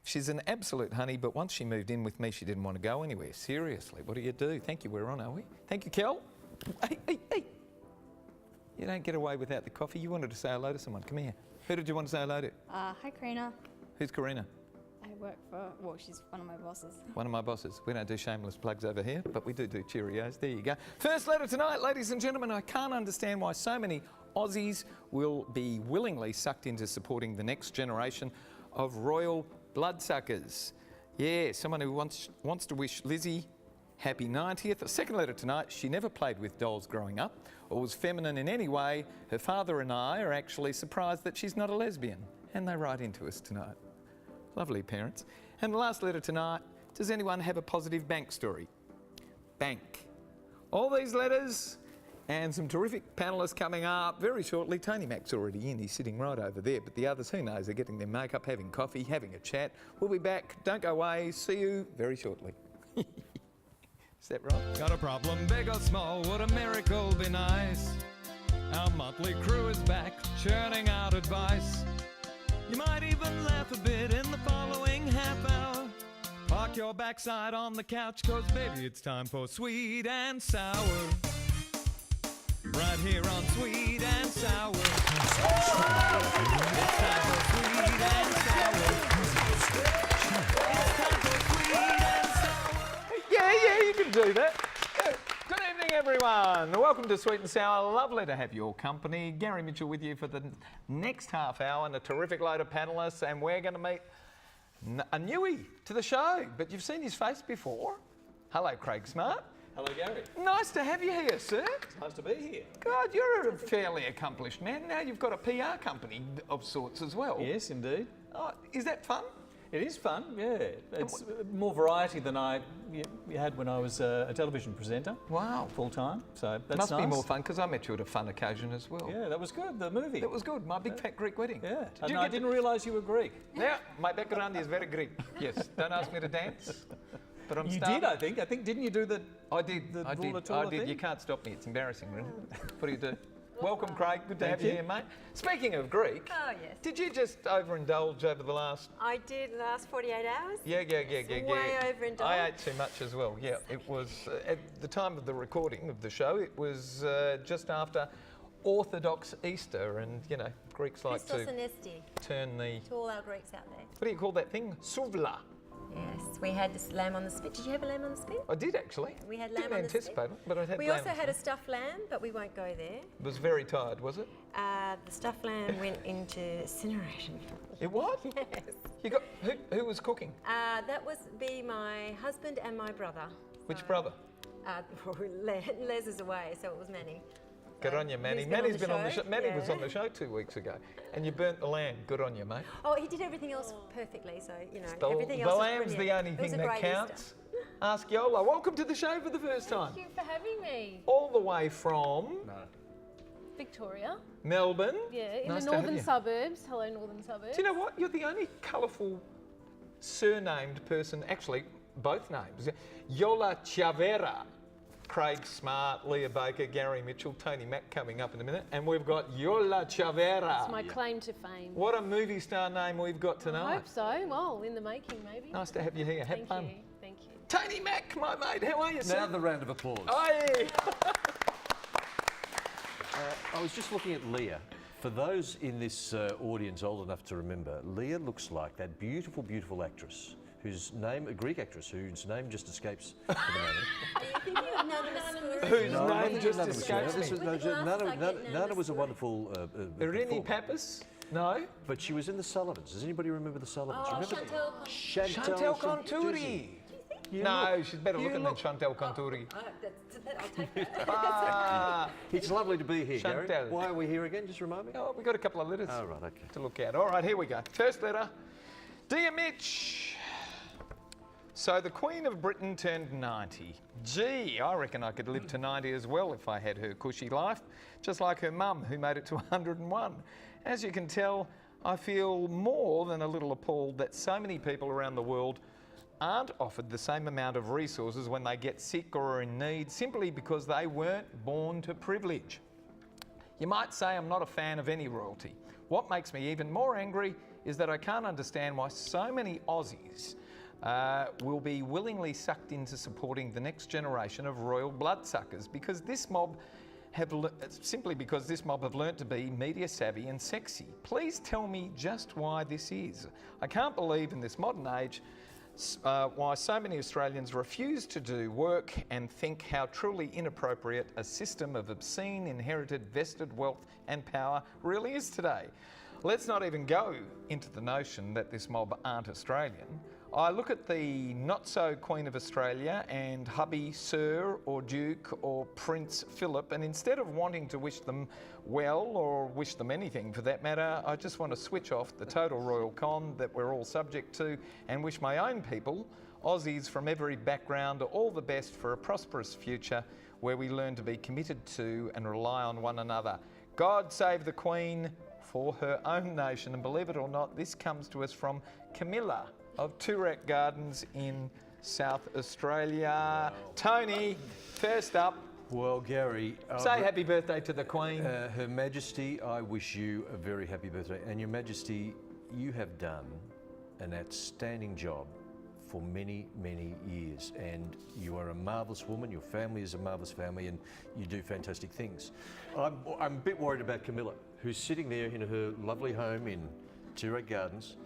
She's an absolute honey, but once she moved in with me, she didn't want to go anywhere. Seriously, what do you do? Thank you, we're on, are we? Thank you, Kel. Hey, hey, hey. You don't get away without the coffee. You wanted to say hello to someone. Come here. Who did you want to say hello to? Hi, Karina. Who's Karina? I work for, well, she's one of my bosses. One of my bosses. We don't do shameless plugs over here, but we do Cheerios. There you go. First letter tonight, ladies and gentlemen. I can't understand why so many Aussies will be willingly sucked into supporting the next generation of royal bloodsuckers. Yeah, someone who wants to wish Lizzie happy 90th. A second letter tonight. She never played with dolls growing up or was feminine in any way. Her father and I are actually surprised that she's not a lesbian. And they write into us tonight. Lovely parents. And the last letter tonight. Does anyone have a positive bank story? Bank. All these letters and some terrific panellists coming up very shortly. Tony Mac's already in. He's sitting right over there. But the others, who knows, they're getting their makeup, having coffee, having a chat. We'll be back. Don't go away. See you very shortly. Is that right? Got a problem, big or small, would a miracle be nice? Our motley crew is back, churning out advice. You might even laugh a bit in the following half hour. Park your backside on the couch, cause baby it's time for Sweet and Sour. Right here on Sweet and Sour. It's time for Sweet and Sour. It's time for Sweet and Sour. Yeah, you can do that. Good evening, everyone. Welcome to Sweet and Sour. Lovely to have your company. Gary Mitchell with you for the next half hour and a terrific load of panellists, and we're going to meet a newie to the show, but you've seen his face before. Hello, Craig Smart. Hello, Gary. Nice to have you here, sir. It's nice to be here. God, you're a fairly accomplished man. Now you've got a PR company of sorts as well. Yes, indeed. Oh, is that fun? It is fun, yeah. It's more variety than you had when I was a television presenter. Wow. Full time, so that's Must nice. be more fun, because I met you at a fun occasion as well. Yeah, that was good, the movie. That was good, my big fat Greek wedding. Yeah, Did I didn't realise you were Greek. Yeah, my background is very Greek. Yes, don't ask me to dance. But I'm You starting. did, I think. Didn't you do the... I did. The I did. Vulatura thing? You can't stop me. It's embarrassing, really. What do you do? Welcome, Craig. Good to have you here, mate. Speaking of Greek, Oh, yes. did you just overindulge over the last? I did the last 48 hours. Yeah. Way overindulged. I ate too much as well. Yeah, it was at the time of the recording of the show. It was just after Orthodox Easter, and you know, Greeks like Christos to Anesti turn the. to all our Greeks out there. What do you call that thing? Souvla. Yes, we had this lamb on the spit. Did you have a lamb on the spit? I did actually. We had lamb Didn't on the spit. anticipate it, but I had. We lamb also on had a spit. stuffed lamb, but we won't go there. It was very tired, was it? The stuffed lamb went into incineration. It was. Yes. You got who was cooking? That was my husband and my brother. Which brother? Les is away, so it was Manny. Good on you, Manny. He's been on Manny's the been on the show. show, Manny was yeah. on the show 2 weeks ago, and you burnt the lamb. Good on you, mate. Oh, he did everything else perfectly, so, you know, The everything else was lamb's the brilliant. only It was thing a that great counts. Easter. Ask Iola. Welcome to the show for the first time. Thank you for having me. All the way from Victoria. Melbourne. Yeah, in Nice the to have northern you. suburbs. Hello, northern suburbs. Do you know what? You're the only colourful surnamed person, actually, both names. Iola Ciavarra. Craig Smart, Leah Baker, Gary Mitchell, Tony Mac coming up in a minute, and we've got Iola Ciavarra. It's my claim to fame. What a movie star name we've got I tonight. hope so. Well, in the making, maybe. Nice to have you here. Have Thank fun. you. Thank you. Tony Mac, my mate, how are you, sir? Now the round of applause. Aye. I was just looking at Leah. For those in this audience old enough to remember, Leah looks like that beautiful, beautiful actress whose name, a Greek actress, whose name just escapes for the moment. Are you thinking of Nana Whose No, I name think just Nana was escapes there. This me? was- With the glasses, I get Nana was a Nana wonderful Irini performer. Pappas? No. But she was in the Sullivans. Does anybody remember the Sullivans? Oh, remember Chantal. Chantal Conturi. You No, look- she's better you looking look- than Chantal Conturi. I'll take that. Ah. It's lovely to be here, Gary. Chantal. Why are we here again? Just remind me. Oh, we got a couple of letters Oh, right, okay. to look at. All right, here we go. First letter. Dear Mitch. So the Queen of Britain turned 90. Gee, I reckon I could live to 90 as well if I had her cushy life, just like her mum, who made it to 101. As you can tell, I feel more than a little appalled that so many people around the world aren't offered the same amount of resources when they get sick or are in need, simply because they weren't born to privilege. You might say I'm not a fan of any royalty. What makes me even more angry is that I can't understand why so many Aussies will be willingly sucked into supporting the next generation of royal bloodsuckers because this mob have learnt to be media savvy and sexy. Please tell me just why this is. I can't believe in this modern age why so many Australians refuse to do work and think how truly inappropriate a system of obscene inherited vested wealth and power really is today. Let's not even go into the notion that this mob aren't Australian. I look at the not-so Queen of Australia and hubby Sir or Duke or Prince Philip, and instead of wanting to wish them well or wish them anything for that matter, I just want to switch off the total royal con that we're all subject to and wish my own people, Aussies from every background, all the best for a prosperous future where we learn to be committed to and rely on one another. God save the Queen for her own nation. And believe it or not, this comes to us from Camilla of Toorak Gardens in South Australia. Wow. Tony, first up. Well, Gary... Say happy birthday to the Queen. Her Majesty, I wish you a very happy birthday. And Your Majesty, you have done an outstanding job for many, many years. And you are a marvellous woman, your family is a marvellous family, and you do fantastic things. I'm a bit worried about Camilla, who's sitting there in her lovely home in Toorak Gardens,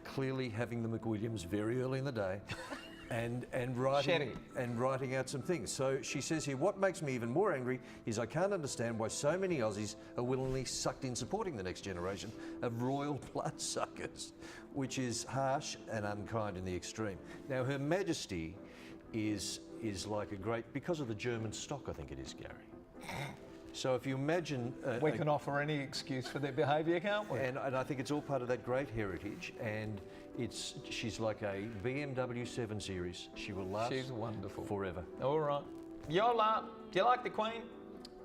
clearly having the McWilliams very early in the day and writing out some things. So she says here, what makes me even more angry is I can't understand why so many Aussies are willingly sucked in supporting the next generation of royal bloodsuckers, which is harsh and unkind in the extreme. Now, Her Majesty is like a great, because of the German stock, I think it is, Gary. So if you imagine... we can offer any excuse for their behaviour, can't we? And I think it's all part of that great heritage, and she's like a BMW 7 Series. She will last forever. All right. Iola, do you like the Queen?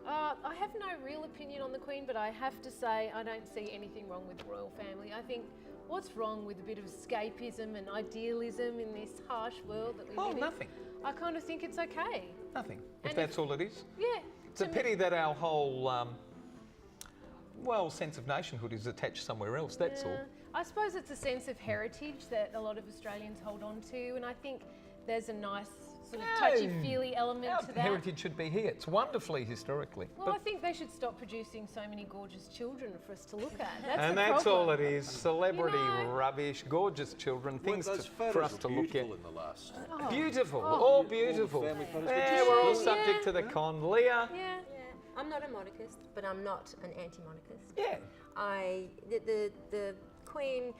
I have no real opinion on the Queen, but I have to say I don't see anything wrong with the royal family. I think what's wrong with a bit of escapism and idealism in this harsh world that we live in? Nothing. I kind of think it's okay. Nothing, if that's all it is. Yeah. It's a pity that our whole, sense of nationhood is attached somewhere else, that's all. I suppose it's a sense of heritage that a lot of Australians hold on to, and I think there's a nice sort of touchy-feely element to that. Heritage should be here. It's wonderfully historically. Well, I think they should stop producing so many gorgeous children for us to look at. That's all it is. Celebrity rubbish, gorgeous children, things for us to look at. In the last. Beautiful, all beautiful. We're all subject to the con. Leah? Yeah. I'm not a monarchist, but I'm not an anti-monarchist. Yeah. The Queen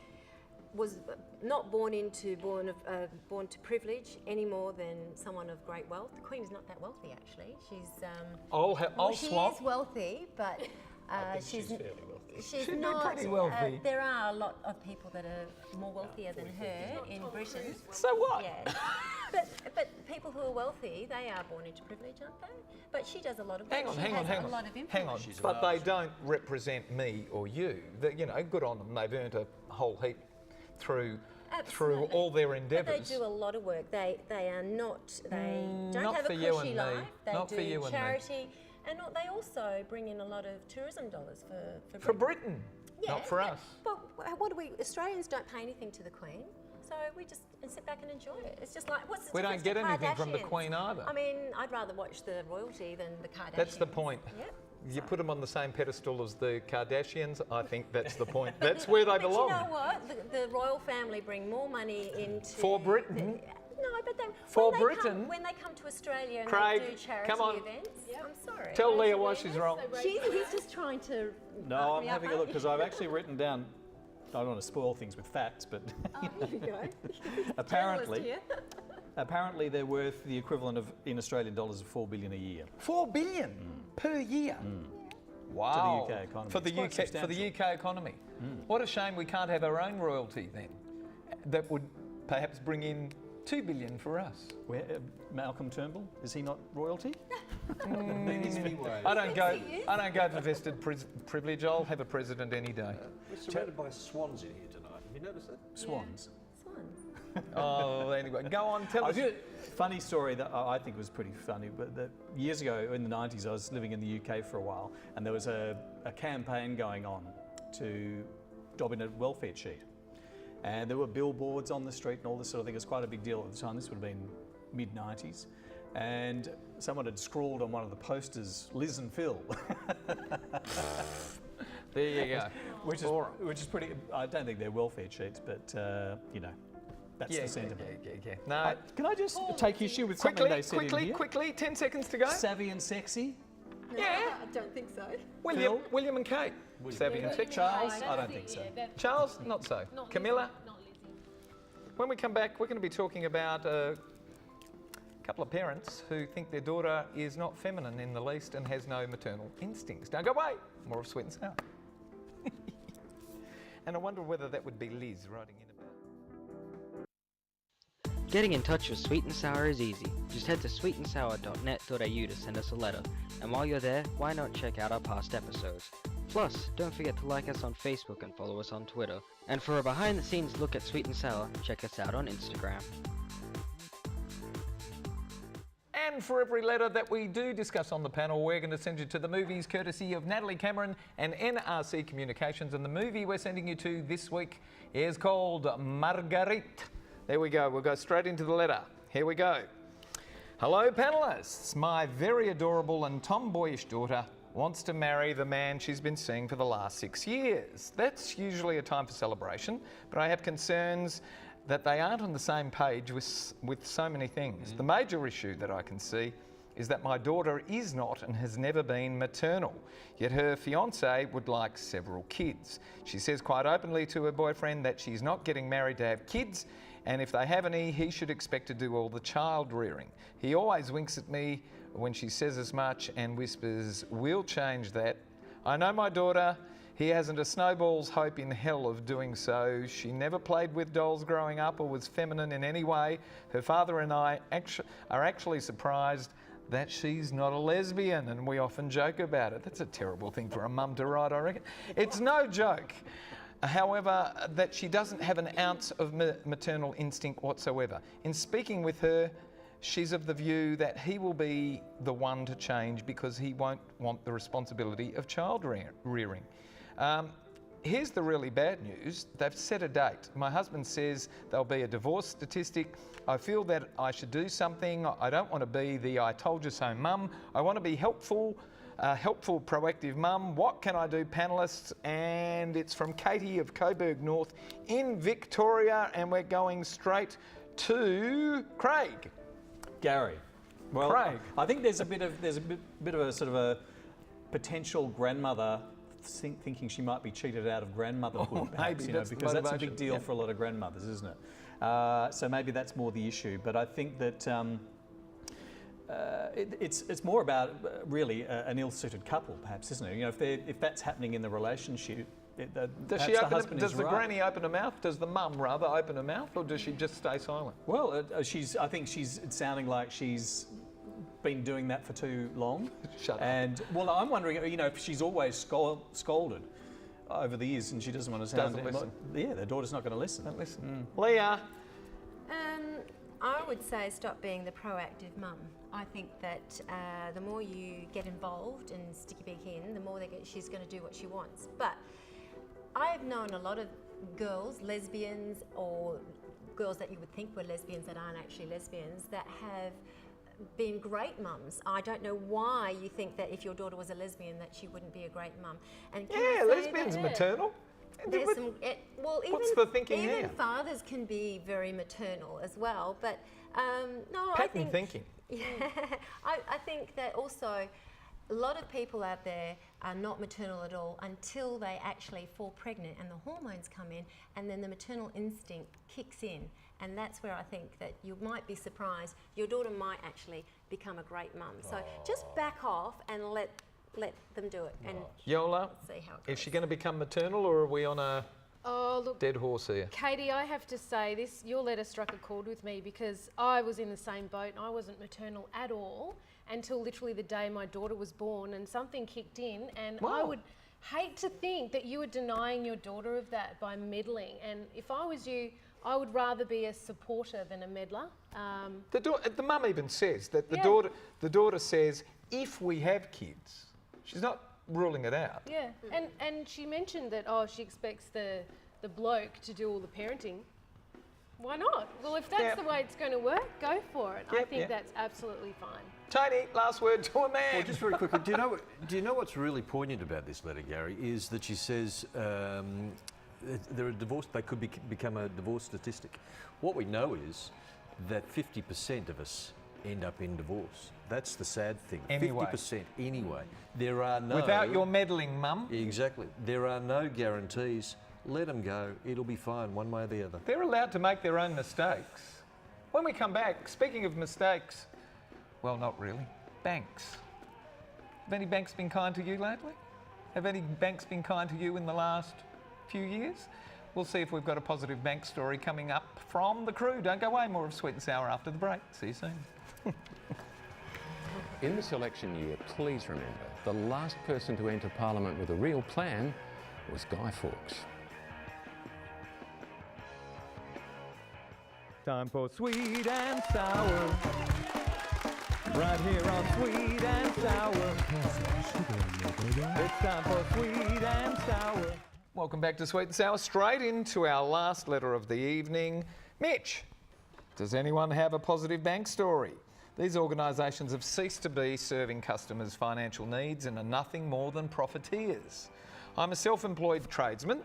was not born to privilege any more than someone of great wealth. The Queen is not that wealthy, actually. She's she is wealthy, but she's fairly wealthy. She's not pretty wealthy. There are a lot of people that are more wealthier than her in Britain. So what? Yeah. but people who are wealthy, they are born into privilege, aren't they? But she does a lot of work. Hang on. But they don't represent me or you. Good on them. They've earned a whole heap through all their endeavours. But they do a lot of work. They are not. They don't not have for a you cushy and life. me. They Not do for you charity, and they also bring in a lot of tourism dollars for Britain. Yeah, not for us. But what do we? Australians don't pay anything to the Queen, so we just sit back and enjoy it. It's just like what's the We difference don't get to anything from the Kardashians? Queen either. I mean, I'd rather watch the royalty than the Kardashians. That's the point. Yep. You put them on the same pedestal as the Kardashians, I think that's the point. That's where they belong. But you know what? The royal family bring more money into... For Britain? When they come to Australia and Craig, they do charity come on. events, I'm sorry. Tell Leah why she's wrong. He's just trying to... No, I'm having a look because I've actually written down... I don't want to spoil things with facts, but here you go. Apparently they're worth the equivalent of, in Australian dollars, of $4 billion a year. 4 billion per year? Wow. To the UK economy. For the UK economy. What a shame we can't have our own royalty then. That would perhaps bring in 2 billion for us. Malcolm Turnbull, is he not royalty? I don't go for vested privilege. I'll have a president any day. We're surrounded by swans in here tonight. Have you noticed that? Swans. Oh, anyway, go on, tell us. Funny story that I think was pretty funny, but years ago in the 90s, I was living in the UK for a while, and there was a campaign going on to job in a welfare cheat. And there were billboards on the street and all this sort of thing. It was quite a big deal at the time. This would have been mid-90s. And someone had scrawled on one of the posters, Liz and Phil. There you go. Which is pretty, I don't think they're welfare cheats, but, you know, that's the sentiment. Yeah. No. Can I just take issue with something they said in here? Quickly, 10 seconds to go. Savvy and sexy? No, Yeah. I don't think so. William and Kate. Savvy and sexy. Charles? I don't think so. Charles, not so. Not Camilla? Lizzie, not Lizzie. When we come back, we're going to be talking about a couple of parents who think their daughter is not feminine in the least and has no maternal instincts. Don't go away. More of Sweet and Sour. And I wonder whether that would be Liz writing in about. Getting in touch with Sweet and Sour is easy. Just head to sweetandsour.net.au to send us a letter. And while you're there, why not check out our past episodes? Plus, don't forget to like us on Facebook and follow us on Twitter. And for a behind-the-scenes look at Sweet and Sour, check us out on Instagram. And for every letter that we do discuss on the panel, we're going to send you to the movies courtesy of Natalie Cameron and NRC Communications. And the movie we're sending you to this week is called Marguerite. There we go. We'll go straight into the letter. Here we go. Hello, panellists. My very adorable and tomboyish daughter wants to marry the man she's been seeing for the last 6 years. That's usually a time for celebration, but I have concerns that they aren't on the same page with so many things. The major issue that I can see is that my daughter is not and has never been maternal, yet her fiance would like several kids. She says quite openly to her boyfriend that she's not getting married to have kids, and if they have any, he should expect to do all the child rearing. He always winks at me when she says as much and whispers, "We'll change that." I know my daughter. He hasn't a snowball's hope in hell of doing so. She never played with dolls growing up or was feminine in any way. Her father and I are actually surprised that she's not a lesbian, and we often joke about it. That's a terrible thing for a mum to write, I reckon. It's no joke, however, that she doesn't have an ounce of maternal instinct whatsoever. In speaking with her, she's of the view that he will be the one to change because he won't want the responsibility of child rearing. Here's the really bad news. They've set a date. My husband says there'll be a divorce statistic. I feel that I should do something. I don't want to be the I told you so mum. I want to be helpful, proactive mum. What can I do, panellists? And it's from Katie of Coburg North in Victoria, and we're going straight to Craig. Gary. Well, Craig. I think there's a bit of a sort of a potential grandmother thinking she might be cheated out of grandmotherhood, perhaps, maybe because that's a big motivation, deal for a lot of grandmothers, isn't it? So maybe that's more the issue. But I think that it's more about really an ill-suited couple, perhaps, isn't it? You know, if that's happening in the relationship, Does the granny open her mouth? Does the mum rather open her mouth, or does she just stay silent? Well, I think it's sounding like she's been doing that for too long. Shut up. And well, I'm wondering, you know, if she's always scolded over the years and she doesn't want to sound... Doesn't listen. Yeah, the daughter's not going to listen. Don't listen. Leah. I would say stop being the proactive mum. I think that the more you get involved and stick your beak in, the more she's going to do what she wants. But I've known a lot of girls, lesbians, or girls that you would think were lesbians that aren't actually lesbians, that have been great mums. I don't know why you think that if your daughter was a lesbian that she wouldn't be a great mum. And lesbians maternal. There's some, what's the thinking even here? fathers can be very maternal as well. But no, Pattern I think thinking. Yeah, I think that also a lot of people out there are not maternal at all until they actually fall pregnant and the hormones come in, and then the maternal instinct kicks in. And that's where I think that you might be surprised. Your daughter might actually become a great mum. So just back off and let them do it. And Iola, see how it goes. is she going to become maternal, or are we on a Look, dead horse here? Katie, I have to say this, your letter struck a chord with me because I was in the same boat and I wasn't maternal at all until literally the day my daughter was born, and something kicked in, and I would hate to think that you were denying your daughter of that by meddling. And if I was you, I would rather be a supporter than a meddler. The mum even says that the daughter says, if we have kids, she's not ruling it out. Yeah, and she mentioned that, she expects the bloke to do all the parenting. Why not? Well, if that's the way it's going to work, go for it. I think that's absolutely fine. Tony, last word to a man. Well, just very quickly, do you know what's really poignant about this letter, Gary? Is that she says they're a divorce. They could become a divorce statistic. What we know is that 50% of us end up in divorce. That's the sad thing. Anyway. 50% anyway. There are no... Without your meddling, Mum. Exactly. There are no guarantees. Let them go. It'll be fine one way or the other. They're allowed to make their own mistakes. When we come back, speaking of mistakes, well, not really, banks. Have any banks been kind to you lately? Have any banks been kind to you in the last few years? We'll see if we've got a positive bank story coming up from the crew. Don't go away, more of Sweet and Sour after the break. See you soon. In this election year, please remember, the last person to enter Parliament with a real plan was Guy Fawkes. Time for Sweet and Sour. Right here on Sweet and Sour. It's time for Sweet and Sour. Welcome back to Sweet and Sour. Straight into our last letter of the evening. Mitch, does anyone have a positive bank story? These organisations have ceased to be serving customers' financial needs and are nothing more than profiteers. I'm a self-employed tradesman.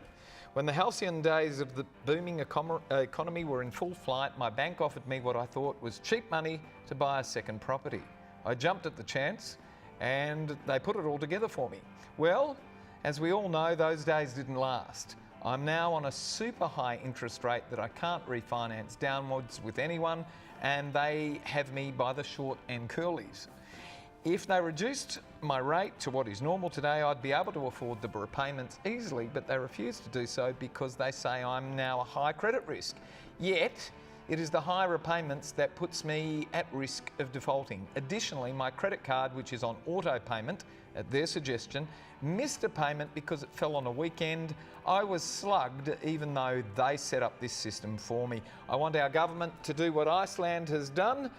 When the halcyon days of the booming economy were in full flight, my bank offered me what I thought was cheap money to buy a second property. I jumped at the chance and they put it all together for me. Well, as we all know, those days didn't last. I'm now on a super high interest rate that I can't refinance downwards with anyone, and they have me by the short and curlies. If they reduced my rate to what is normal today, I'd be able to afford the repayments easily, but they refuse to do so because they say I'm now a high credit risk. Yet, it is the high repayments that puts me at risk of defaulting. Additionally, my credit card, which is on auto payment at their suggestion, missed a payment because it fell on a weekend. I was slugged even though they set up this system for me. I want our government to do what Iceland has done,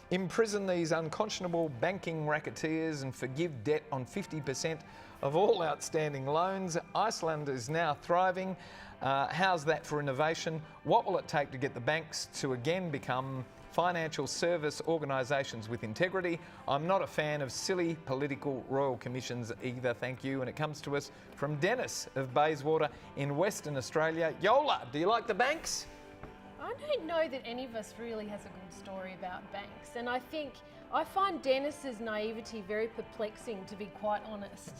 imprison these unconscionable banking racketeers and forgive debt on 50% of all outstanding loans. Iceland is now thriving. How's that for innovation? What will it take to get the banks to again become financial service organisations with integrity? I'm not a fan of silly political royal commissions either, thank you. And it comes to us from Dennis of Bayswater in Western Australia. Iola, do you like the banks? I don't know that any of us really has a good story about banks, and I find Dennis's naivety very perplexing, to be quite honest.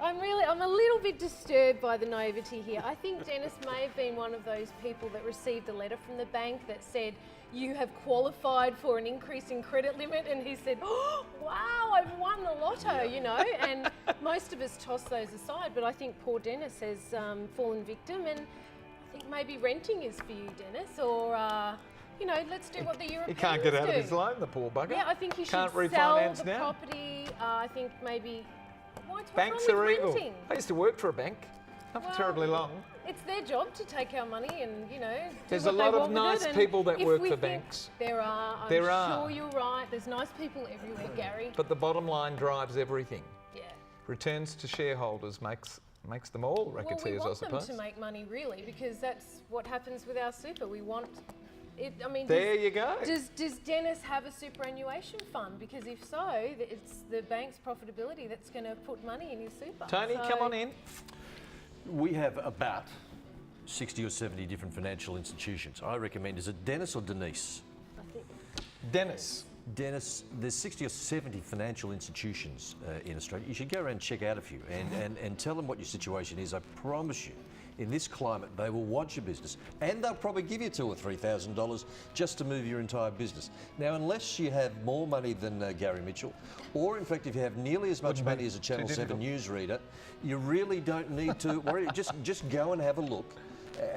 I'm a little bit disturbed by the naivety here. I think Dennis may have been one of those people that received a letter from the bank that said, you have qualified for an increase in credit limit, and he said, oh, wow, I've won the lotto, you know, and most of us toss those aside, but I think poor Dennis has fallen victim, and I think maybe renting is for you, Dennis, or let's do what the Europeans do. He can't get out of his loan, the poor bugger. Yeah, I think he should Can't sell refinance the now. property. I think maybe what's Banks wrong are with evil. renting? I used to work for a bank, not for terribly long. It's their job to take our money and, do There's what a they lot of want with nice it, and people that if work we for think banks. There are. I'm There are. sure you're right. There's nice people everywhere, Gary. But the bottom line drives everything. Yeah. Returns to shareholders makes them all Well, we racketeers, I want suppose. them to make money, really, because that's what happens with our super. We want it. I mean, There you go. Does Dennis have a superannuation fund? Because if so, it's the bank's profitability that's going to put money in his super. Tony, So- come on in. We have about 60 or 70 different financial institutions. I recommend, is it Dennis or Denise? I think Dennis. Dennis, there's 60 or 70 financial institutions in Australia. You should go around and check out a few and tell them what your situation is. I promise you, in this climate, they will watch your business and they'll probably give you $2,000 or $3,000 just to move your entire business. Now, unless you have more money than Gary Mitchell, or in fact, if you have nearly as much money as a Channel 7 newsreader, you really don't need to worry. Just go and have a look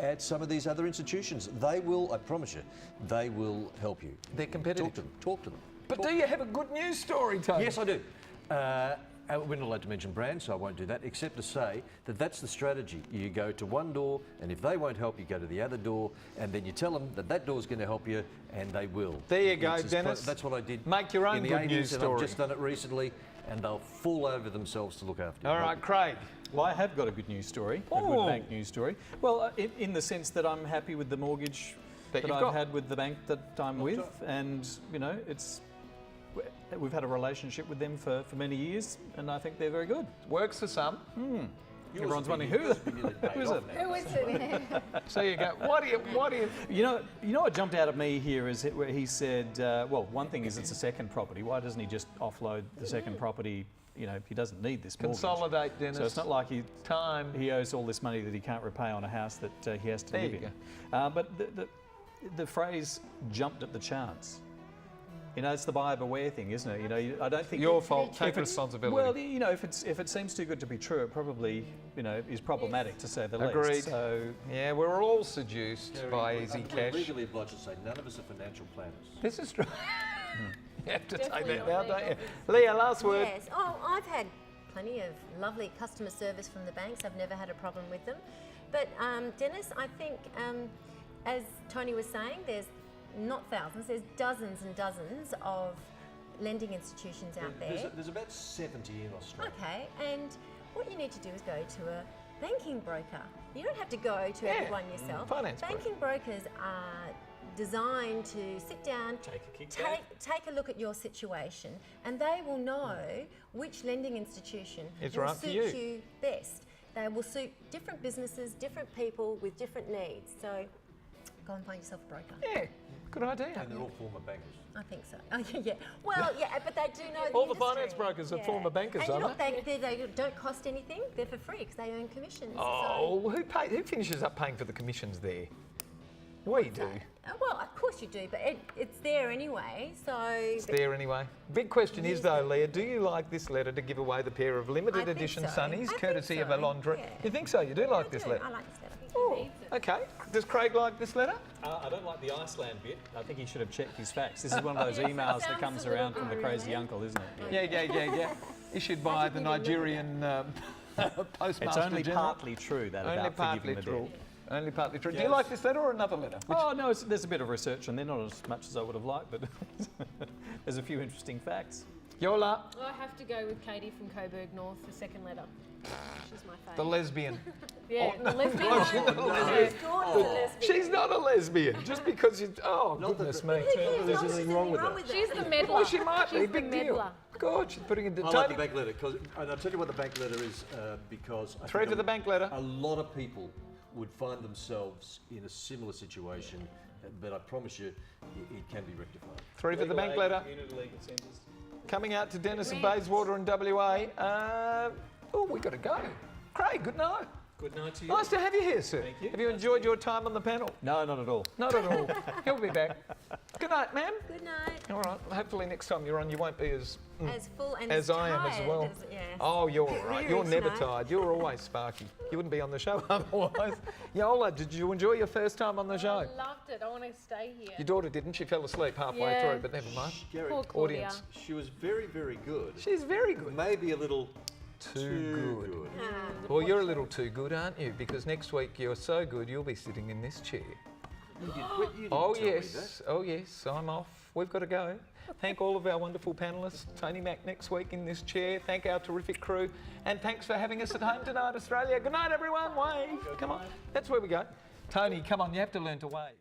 at some of these other institutions. They will, I promise you, they will help you. They're competitive. Talk to them. But do you have a good news story, Tony? Yes, I do. We're not allowed to mention brands, so I won't do that, except to say that that's the strategy. You go to one door, and if they won't help, you go to the other door, and then you tell them that that door's going to help you, and they will. There you go, Dennis. That's what I did Make your own in the good 80s, news and story. I've just done it recently, and they'll fall over themselves to look after you. All right, Craig. Well, I have got a good news story, a Oh. good bank news story. Well, in the sense that I'm happy with the mortgage That that you've I've got. had with the bank that I'm with, and you know, we've had a relationship with them for many years, and I think they're very good. Works for some. Everyone's wondering who is it? Who is it? So you go, what do you... You know what jumped out at me here is where he said, well, one thing is it's a second property. Why doesn't he just offload the second property? You know, he doesn't need this mortgage. Consolidate, Dennis. So it's not like Time. he owes all this money that he can't repay on a house that he has to There live you in. But the phrase "jumped at the chance." You know, it's the buyer beware thing, isn't it? You know, I don't think Your fault. Take if it's- responsibility. Well, you know, if it seems too good to be true, it probably, you know, is problematic to say the least. Agreed. So Yeah, we're all seduced Gary, by I'm easy cash. legally obliged to say none of us are financial planners. This is true. You have to Definitely take that now, not don't you? legal. Leah, last word. Yes. Oh, I've had plenty of lovely customer service from the banks. I've never had a problem with them. But Dennis, I think, as Tony was saying, there's not thousands, there's dozens and dozens of lending institutions out there. There's about 70 in Australia. Okay, and what you need to do is go to a banking broker. You don't have to go to everyone yourself. Finance broker. Banking brokers are designed to sit down, take a look at your situation, and they will know which lending institution It's will right for suit you. you best. They will suit different businesses, different people with different needs. So go and find yourself a broker. Yeah, good idea. And they're all former bankers. I think so. Oh, yeah. Well, yeah, but they do know All the industry. finance brokers are former bankers, and aren't they don't cost anything. They're for free because they earn commissions. Oh, who finishes up paying for the commissions there? We do. Well, of course you do, but it's there anyway. So It's there anyway. Big question is though, Leah, do you like this letter to give away the pair of I limited think edition so. sunnies, I think courtesy of a so, laundry? yeah. You think so? You do like this letter? I like this letter. Oh, okay. Does Craig like this letter? I don't like the Iceland bit. I think he should have checked his facts. This is one of those emails that comes around from the crazy uncle, isn't it? Yeah. Issued by the Nigerian Postmaster It's only General. partly true that Only about partly forgiving the true. debt. Only partly true. Do you like this letter or another letter? Oh no, there's a bit of research, and they're not as much as I would have liked, but there's a few interesting facts. Yola, I have to go with Katie from Coburg North, the second letter. She's my favourite. the lesbian. Yeah, the lesbian. Oh, she's not a lesbian. She's not a lesbian. Just because you. Oh, goodness me. There's anything wrong with that. She's the meddler. Well, she might be. She's the Big deal. meddler. God, she's putting it. I like the bank letter, and I'll tell you what the bank letter is, because I Three think for the bank letter. a lot of people would find themselves in a similar situation, but I promise you, it can be rectified. Three for the bank letter. Unit legal centres. Coming out to Dennis and Bayswater in WA. Oh, we got to go. Craig, good night. Good night to you. Nice to have you here, sir. Thank you. Have you enjoyed your time on the panel? No, not at all. Not at all. He'll be back. Good night, ma'am. Good night. All right. Hopefully next time you're on, you won't be as As full and as I am as tired well. yeah. Oh, you're all right. You're Very never nice. tired. You're always sparky. You wouldn't be on the show otherwise. Yola, did you enjoy your first time on the show? I loved it. I want to stay here. Your daughter didn't. She fell asleep halfway Yeah. through, but never mind. Gary, Poor Claudia. Audience. she was very, very good. She's very good. Maybe a little Too good. Well, you're a little too good, aren't you? Because next week you're so good, you'll be sitting in this chair. You didn't Oh tell me yes, oh yes, I'm off. We've got to go. Thank all of our wonderful panellists. Tony Mack next week in this chair. Thank our terrific crew. And thanks for having us at home tonight, Australia. Good night, everyone. Wave. Come on. That's where we go. Tony, come on, you have to learn to wave.